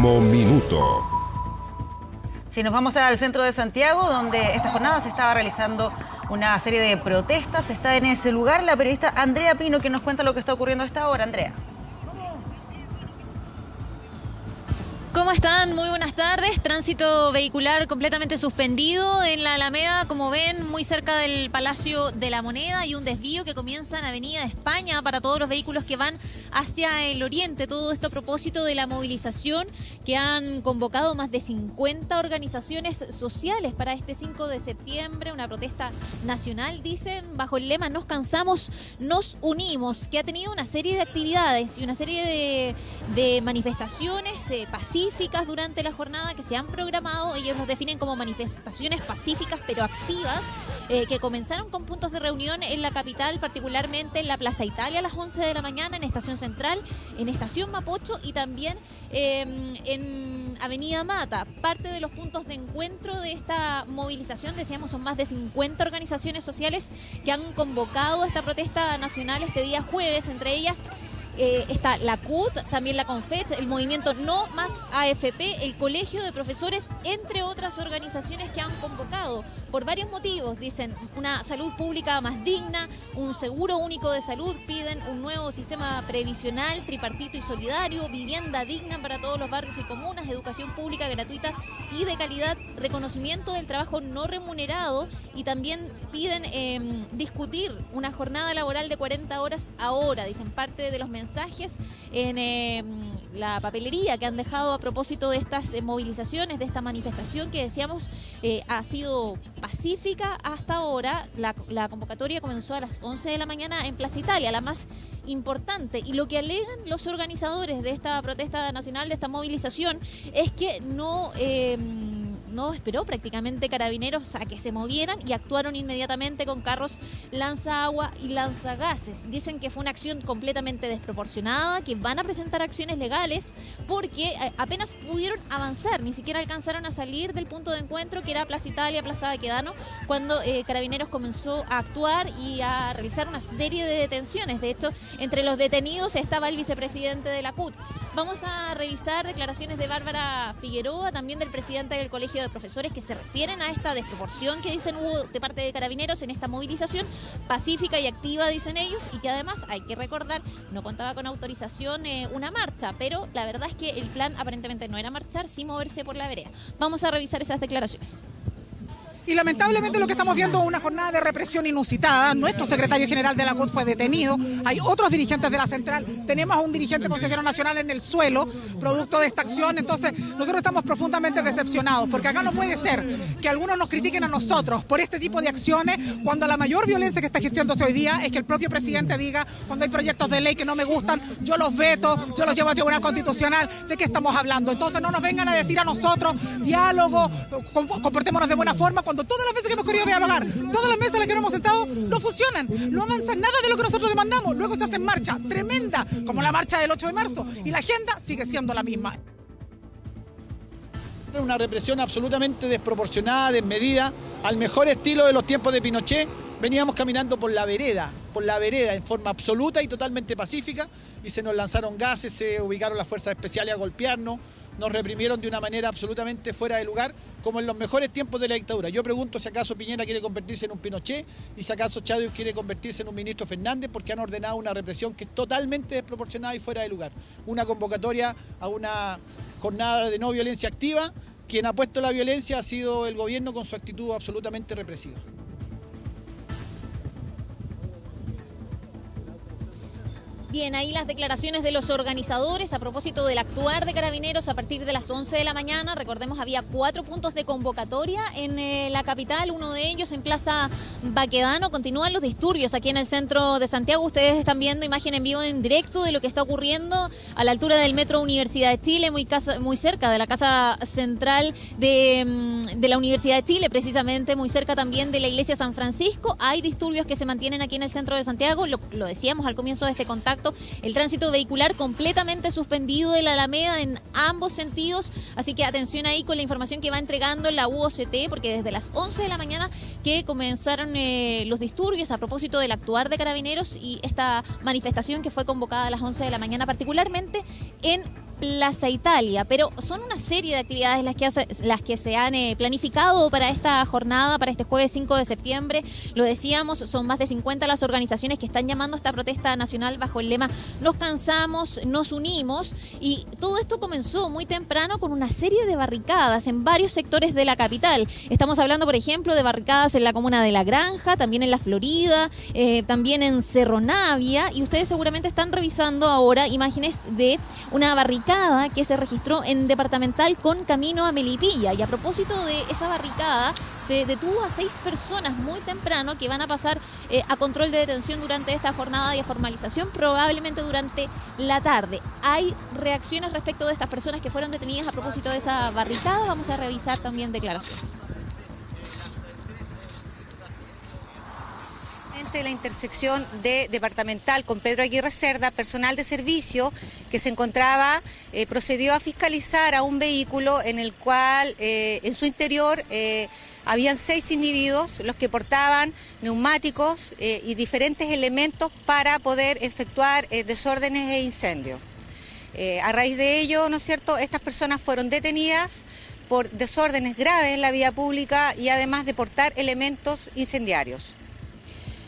Último minuto. Si nos vamos al centro de Santiago, donde esta jornada se estaba realizando una serie de protestas, está en ese lugar la periodista Andrea Pino, que nos cuenta lo que está ocurriendo a esta hora. Andrea. ¿Cómo están? Muy buenas tardes. Tránsito vehicular completamente suspendido en la Alameda, como ven, muy cerca del Palacio de la Moneda, y un desvío que comienza en Avenida España para todos los vehículos que van hacia el oriente. Todo esto a propósito de la movilización que han convocado más de 50 organizaciones sociales para este 5 de septiembre, una protesta nacional, dicen, bajo el lema "Nos cansamos, nos unimos", que ha tenido una serie de actividades y una serie de manifestaciones pacíficas durante la jornada que se han programado. Ellos los definen como manifestaciones pacíficas pero activas, que comenzaron con puntos de reunión en la capital, particularmente en la Plaza Italia a las 11 de la mañana, en Estación Central, en Estación Mapocho y también en Avenida Mata. Parte de los puntos de encuentro de esta movilización, decíamos, son más de 50 organizaciones sociales que han convocado esta protesta nacional este día jueves. Entre ellas está la CUT, también la CONFET, el movimiento No Más AFP, el Colegio de Profesores, entre otras organizaciones que han convocado por varios motivos. Dicen una salud pública más digna, un seguro único de salud, piden un nuevo sistema previsional, tripartito y solidario, vivienda digna para todos los barrios y comunas, educación pública gratuita y de calidad, reconocimiento del trabajo no remunerado, y también piden discutir una jornada laboral de 40 horas ahora. Dicen parte de los mensajes en la papelería que han dejado a propósito de estas movilizaciones, de esta manifestación que decíamos ha sido pacífica hasta ahora. La convocatoria comenzó a las 11 de la mañana en Plaza Italia, la más importante, y lo que alegan los organizadores de esta protesta nacional, de esta movilización, es que no esperó prácticamente Carabineros a que se movieran y actuaron inmediatamente con carros lanzaagua y lanzagases. Dicen que fue una acción completamente desproporcionada, que van a presentar acciones legales porque apenas pudieron avanzar, ni siquiera alcanzaron a salir del punto de encuentro que era Plaza Italia, Plaza Baquedano, cuando Carabineros comenzó a actuar y a realizar una serie de detenciones. De hecho, entre los detenidos estaba el vicepresidente de la CUT. Vamos a revisar declaraciones de Bárbara Figueroa, también del presidente del Colegio de Profesores, que se refieren a esta desproporción que dicen hubo de parte de Carabineros en esta movilización pacífica y activa, dicen ellos, y que además, hay que recordar, no contaba con autorización una marcha, pero la verdad es que el plan aparentemente no era marchar, sí moverse por la vereda. Vamos a revisar esas declaraciones. Y lamentablemente lo que estamos viendo es una jornada de represión inusitada. Nuestro secretario general de la CUT fue detenido. Hay otros dirigentes de la central. Tenemos a un dirigente consejero nacional en el suelo, producto de esta acción. Entonces, nosotros estamos profundamente decepcionados, porque acá no puede ser que algunos nos critiquen a nosotros por este tipo de acciones, cuando la mayor violencia que está ejerciéndose hoy día es que el propio presidente diga, cuando hay proyectos de ley que no me gustan, yo los veto, yo los llevo a Tribunal Constitucional. ¿De qué estamos hablando? Entonces, no nos vengan a decir a nosotros, diálogo, comportémonos de buena forma, cuando todas las veces que hemos querido dialogar, todas las mesas en las que nos hemos sentado, no funcionan, no avanzan nada de lo que nosotros demandamos. Luego se hacen marcha tremenda, como la marcha del 8 de marzo, y la agenda sigue siendo la misma. Una represión absolutamente desproporcionada, desmedida, al mejor estilo de los tiempos de Pinochet. Veníamos caminando por la vereda, en forma absoluta y totalmente pacífica, y se nos lanzaron gases, se ubicaron las fuerzas especiales a golpearnos, nos reprimieron de una manera absolutamente fuera de lugar, como en los mejores tiempos de la dictadura. Yo pregunto si acaso Piñera quiere convertirse en un Pinochet y si acaso Chadwick quiere convertirse en un ministro Fernández, porque han ordenado una represión que es totalmente desproporcionada y fuera de lugar. Una convocatoria a una jornada de no violencia activa. Quien ha puesto la violencia ha sido el gobierno con su actitud absolutamente represiva. Bien, ahí las declaraciones de los organizadores a propósito del actuar de Carabineros a partir de las 11 de la mañana. Recordemos, había 4 puntos de convocatoria en la capital, uno de ellos en Plaza Baquedano. Continúan los disturbios aquí en el centro de Santiago. Ustedes están viendo imagen en vivo, en directo, de lo que está ocurriendo a la altura del Metro Universidad de Chile, muy cerca de la Casa Central de la Universidad de Chile, precisamente muy cerca también de la Iglesia San Francisco. Hay disturbios que se mantienen aquí en el centro de Santiago, lo decíamos al comienzo de este contacto. El tránsito vehicular completamente suspendido de la Alameda en ambos sentidos, así que atención ahí con la información que va entregando la UOCT, porque desde las 11 de la mañana que comenzaron los disturbios a propósito del actuar de Carabineros y esta manifestación que fue convocada a las 11 de la mañana, particularmente en Plaza Italia. Pero son una serie de actividades las que se han planificado para esta jornada, para este jueves 5 de septiembre. Lo decíamos, son más de 50 las organizaciones que están llamando a esta protesta nacional bajo el lema "Nos cansamos, nos unimos", y todo esto comenzó muy temprano con una serie de barricadas en varios sectores de la capital. Estamos hablando, por ejemplo, de barricadas en la comuna de La Granja, también en La Florida, también en Cerro Navia, y ustedes seguramente están revisando ahora imágenes de una barricada que se registró en Departamental con camino a Melipilla. Y a propósito de esa barricada, se detuvo a 6 personas muy temprano que van a pasar a control de detención durante esta jornada de formalización, probablemente durante la tarde. Hay reacciones respecto de estas personas que fueron detenidas a propósito de esa barricada. Vamos a revisar también declaraciones. De la intersección de Departamental con Pedro Aguirre Cerda, personal de servicio que se encontraba procedió a fiscalizar a un vehículo en el cual en su interior habían 6 individuos los que portaban neumáticos y diferentes elementos para poder efectuar desórdenes e incendios. A raíz de ello, ¿no es cierto?, estas personas fueron detenidas por desórdenes graves en la vía pública y además de portar elementos incendiarios.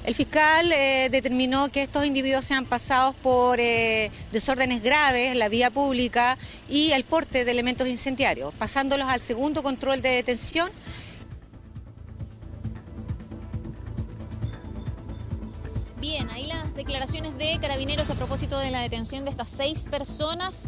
El fiscal determinó que estos individuos sean pasados por desórdenes graves en la vía pública y el porte de elementos incendiarios, pasándolos al segundo control de detención. Bien, ahí las declaraciones de Carabineros a propósito de la detención de estas 6 personas,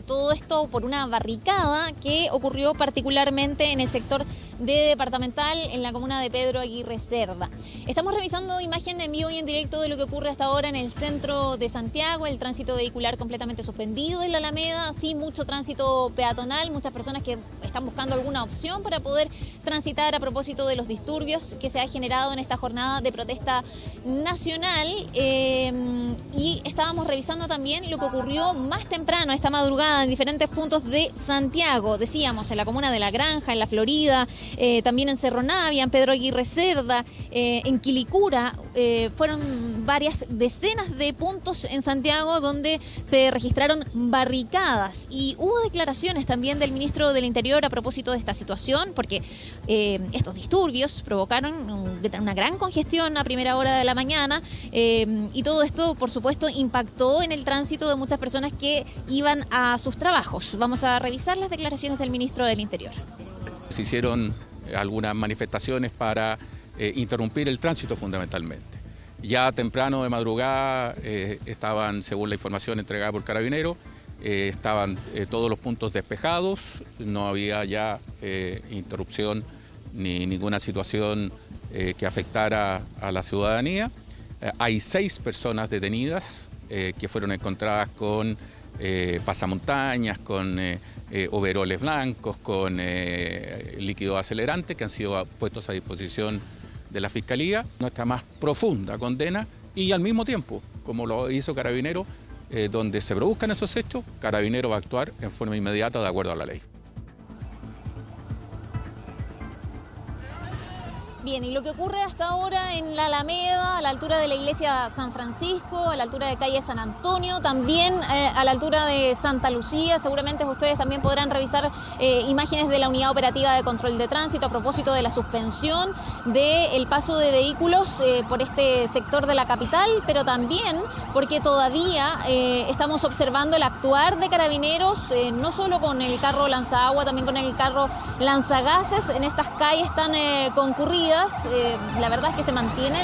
todo esto por una barricada que ocurrió particularmente en el sector de Departamental, en la comuna de Pedro Aguirre Cerda. Estamos revisando imagen en vivo y en directo de lo que ocurre hasta ahora en el centro de Santiago, el tránsito vehicular completamente suspendido en la Alameda, sí, mucho tránsito peatonal, muchas personas que están buscando alguna opción para poder transitar a propósito de los disturbios que se ha generado en esta jornada de protesta nacional. Y estábamos revisando también lo que ocurrió más temprano esta madrugada en diferentes puntos de Santiago. Decíamos, en la comuna de La Granja, en La Florida, también en Cerro Navia, en Pedro Aguirre Cerda, en Quilicura. Fueron varias decenas de puntos en Santiago donde se registraron barricadas. Y hubo declaraciones también del ministro del Interior a propósito de esta situación, porque estos disturbios provocaron una gran congestión a primera hora de la mañana. Y todo esto, por supuesto, impactó en el tránsito de muchas personas que iban a sus trabajos. Vamos a revisar las declaraciones del ministro del Interior. Se hicieron algunas manifestaciones para interrumpir el tránsito fundamentalmente. Ya temprano de madrugada estaban, según la información entregada por Carabineros, estaban todos los puntos despejados, no había ya interrupción ni ninguna situación que afectara a la ciudadanía. Hay 6 personas detenidas que fueron encontradas con pasamontañas, con overoles blancos, con líquido acelerante que han sido puestos a disposición de la Fiscalía. Nuestra más profunda condena y al mismo tiempo, como lo hizo Carabineros, donde se produzcan esos hechos, Carabineros va a actuar en forma inmediata de acuerdo a la ley. Bien, y lo que ocurre hasta ahora en la Alameda, a la altura de la iglesia San Francisco, a la altura de calle San Antonio, también a la altura de Santa Lucía, seguramente ustedes también podrán revisar imágenes de la Unidad Operativa de Control de Tránsito a propósito de la suspensión del paso de vehículos por este sector de la capital, pero también porque todavía estamos observando el actuar de Carabineros, no solo con el carro lanzagua, también con el carro lanzagases en estas calles tan concurridas. La verdad es que se mantiene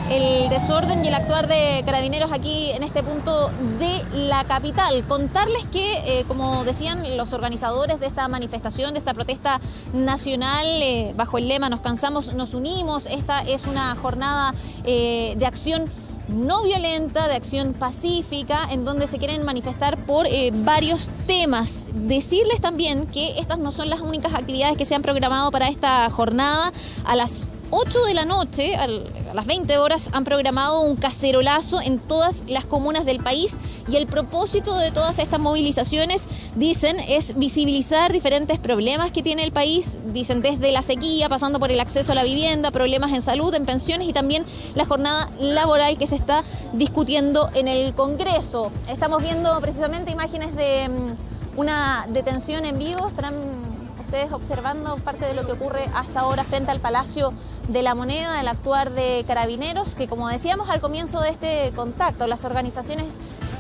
el desorden y el actuar de Carabineros aquí en este punto de la capital. Contarles que, como decían los organizadores de esta manifestación, de esta protesta nacional, bajo el lema "Nos cansamos, nos unimos", esta es una jornada de acción no violenta, de acción pacífica, en donde se quieren manifestar por varios temas. Decirles también que estas no son las únicas actividades que se han programado para esta jornada. A las 8 de la noche, a las 20 horas, han programado un cacerolazo en todas las comunas del país y el propósito de todas estas movilizaciones, dicen, es visibilizar diferentes problemas que tiene el país, dicen desde la sequía, pasando por el acceso a la vivienda, problemas en salud, en pensiones y también la jornada laboral que se está discutiendo en el Congreso. Estamos viendo precisamente imágenes de una detención en vivo. Estarán ustedes observando parte de lo que ocurre hasta ahora frente al Palacio de la Moneda, el actuar de Carabineros, que como decíamos al comienzo de este contacto, las organizaciones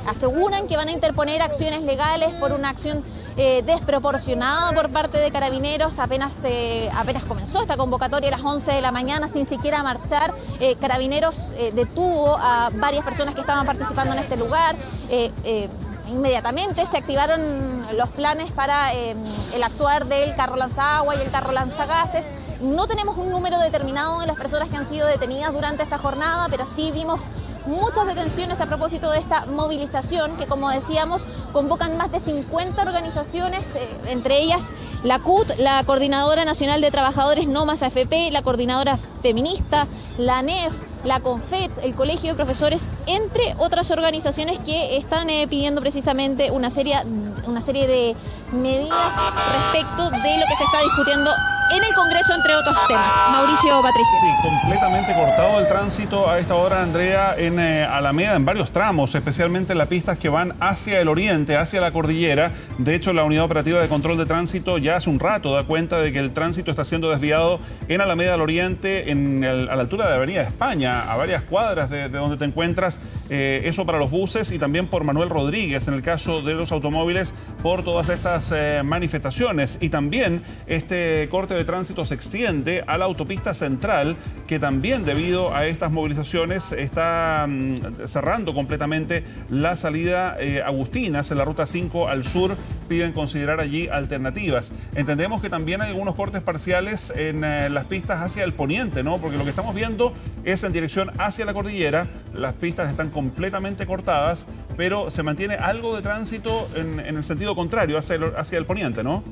aseguran que van a interponer acciones legales por una acción desproporcionada por parte de Carabineros. Apenas comenzó esta convocatoria a las 11 de la mañana sin siquiera marchar. Carabineros detuvo a varias personas que estaban participando en este lugar. Inmediatamente se activaron los planes para el actuar del carro lanzagua y el carro lanzagases. No tenemos un número determinado de las personas que han sido detenidas durante esta jornada, pero sí vimos muchas detenciones a propósito de esta movilización que, como decíamos, convocan más de 50 organizaciones, entre ellas la CUT, la Coordinadora Nacional de Trabajadores No Más AFP, la Coordinadora Feminista, la ANEF, la CONFET, el Colegio de Profesores, entre otras organizaciones que están pidiendo precisamente una serie de medidas respecto de lo que se está discutiendo en el Congreso, entre otros temas. Mauricio, Patricia. Sí, completamente cortado el tránsito a esta hora, Andrea, en Alameda, en varios tramos, especialmente en las pistas que van hacia el oriente, hacia la cordillera. De hecho, la Unidad Operativa de Control de Tránsito ya hace un rato da cuenta de que el tránsito está siendo desviado en Alameda al oriente, a la altura de Avenida España, a varias cuadras de donde te encuentras. Eso para los buses y también por Manuel Rodríguez, en el caso de los automóviles, por todas estas manifestaciones. Y también este corte de tránsito se extiende a la autopista central, que también debido a estas movilizaciones está cerrando completamente la salida Agustinas en la ruta 5 al sur. Piden considerar allí alternativas. Entendemos que también hay algunos cortes parciales en las pistas hacia el poniente, ¿no? Porque lo que estamos viendo es en dirección hacia la cordillera. Las pistas están completamente cortadas, pero se mantiene algo de tránsito en el sentido contrario, hacia el poniente, ¿no?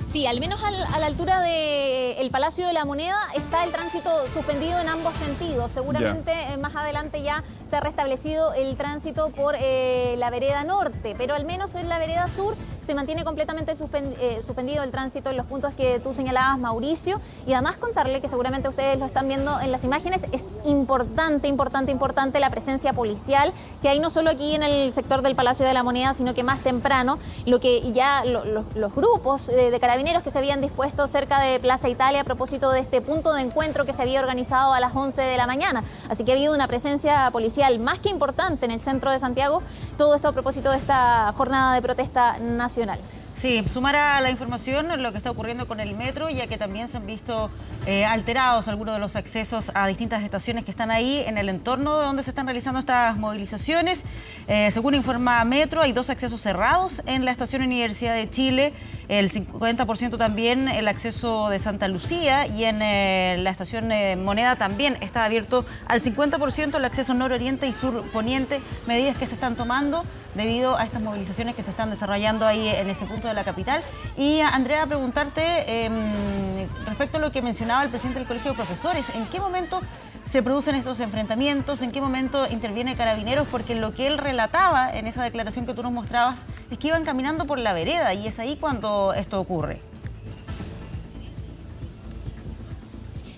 Sí, al menos a la altura del Palacio de la Moneda está el tránsito suspendido en ambos sentidos. Seguramente más adelante ya se ha restablecido el tránsito por la vereda norte, pero al menos en la vereda sur se mantiene completamente suspendido el tránsito en los puntos que tú señalabas, Mauricio. Y además contarle que seguramente ustedes lo están viendo en las imágenes, es importante la presencia policial que hay no solo aquí en el sector del Palacio de la Moneda, sino que más temprano, lo que ya los grupos de carabineros que se habían dispuesto cerca de Plaza Italia a propósito de este punto de encuentro que se había organizado a las 11 de la mañana. Así que ha habido una presencia policial más que importante en el centro de Santiago, todo esto a propósito de esta jornada de protesta nacional. Sí, sumar a la información lo que está ocurriendo con el metro, ya que también se han visto alterados algunos de los accesos a distintas estaciones que están ahí en el entorno de donde se están realizando estas movilizaciones. Según informa Metro, hay 2 accesos cerrados en la estación Universidad de Chile, el 50% también el acceso de Santa Lucía, y en la estación Moneda también está abierto al 50% el acceso nororiente y sur poniente, medidas que se están tomando debido a estas movilizaciones que se están desarrollando ahí en ese punto de la capital. Y Andrea, preguntarte respecto a lo que mencionaba el presidente del Colegio de Profesores, ¿en qué momento se producen estos enfrentamientos? ¿En qué momento interviene Carabineros? Porque lo que él relataba en esa declaración que tú nos mostrabas es que iban caminando por la vereda y es ahí cuando esto ocurre.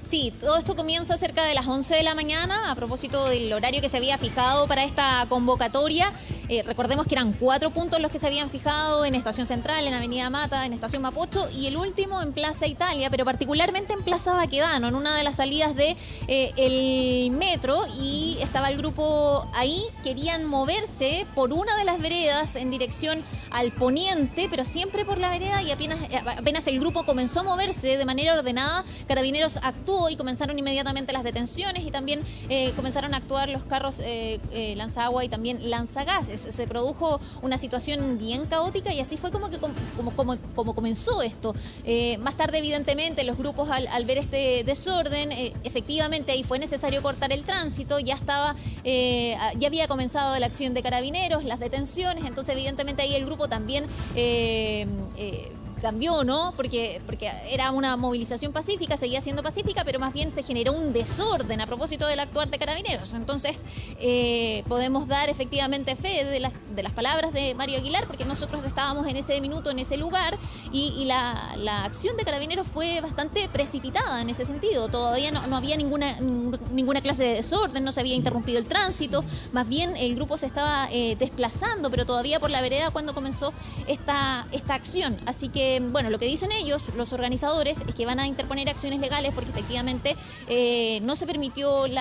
Sí, todo esto comienza cerca de las 11 de la mañana, a propósito del horario que se había fijado para esta convocatoria. Recordemos que eran 4 puntos los que se habían fijado en Estación Central, en Avenida Mata, en Estación Mapocho, y el último en Plaza Italia, pero particularmente en Plaza Baquedano, en una de las salidas de el metro, y estaba el grupo ahí. Querían moverse por una de las veredas en dirección al poniente, pero siempre por la vereda, y apenas el grupo comenzó a moverse de manera ordenada, Carabineros actuó y comenzaron inmediatamente las detenciones, y también comenzaron a actuar los carros lanzagua y también lanzagases. Se produjo una situación bien caótica y así fue como comenzó esto. Más tarde, evidentemente, los grupos al ver este desorden, efectivamente ahí fue necesario cortar el tránsito, ya había comenzado la acción de Carabineros, las detenciones, entonces evidentemente ahí el grupo también cambió, ¿no? Porque era una movilización pacífica, seguía siendo pacífica, pero más bien se generó un desorden a propósito del actuar de Carabineros. Entonces, podemos dar efectivamente fe de las palabras de Mario Aguilar, porque nosotros estábamos en ese minuto, en ese lugar, y la acción de Carabineros fue bastante precipitada en ese sentido. Todavía no había ninguna clase de desorden, no se había interrumpido el tránsito, más bien el grupo se estaba desplazando, pero todavía por la vereda cuando comenzó esta acción. Así que, bueno, lo que dicen ellos, los organizadores, es que van a interponer acciones legales porque efectivamente no se permitió el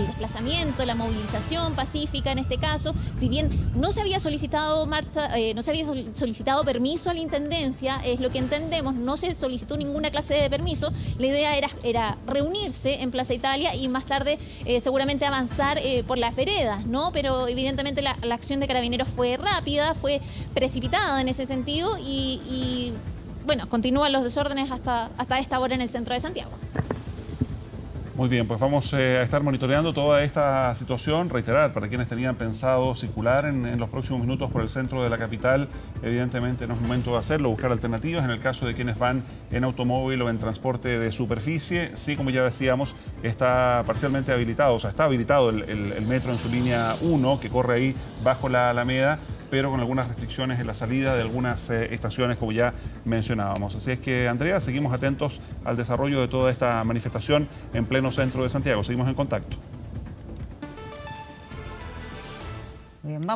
desplazamiento, la movilización pacífica en este caso. Si bien no se había solicitado permiso a la Intendencia, es lo que entendemos, no se solicitó ninguna clase de permiso. La idea era reunirse en Plaza Italia y más tarde seguramente avanzar por las veredas, ¿no? Pero evidentemente la acción de Carabineros fue rápida, fue precipitada en ese sentido y bueno, continúan los desórdenes hasta esta hora en el centro de Santiago. Muy bien, pues vamos a estar monitoreando toda esta situación. Reiterar, para quienes tenían pensado circular en los próximos minutos por el centro de la capital, evidentemente no es momento de hacerlo, buscar alternativas. En el caso de quienes van en automóvil o en transporte de superficie, sí, como ya decíamos, está parcialmente habilitado, o sea, está habilitado el metro en su línea 1, que corre ahí bajo la Alameda, pero con algunas restricciones en la salida de algunas estaciones, como ya mencionábamos. Así es que, Andrea, seguimos atentos al desarrollo de toda esta manifestación en pleno centro de Santiago. Seguimos en contacto. Bien, vamos.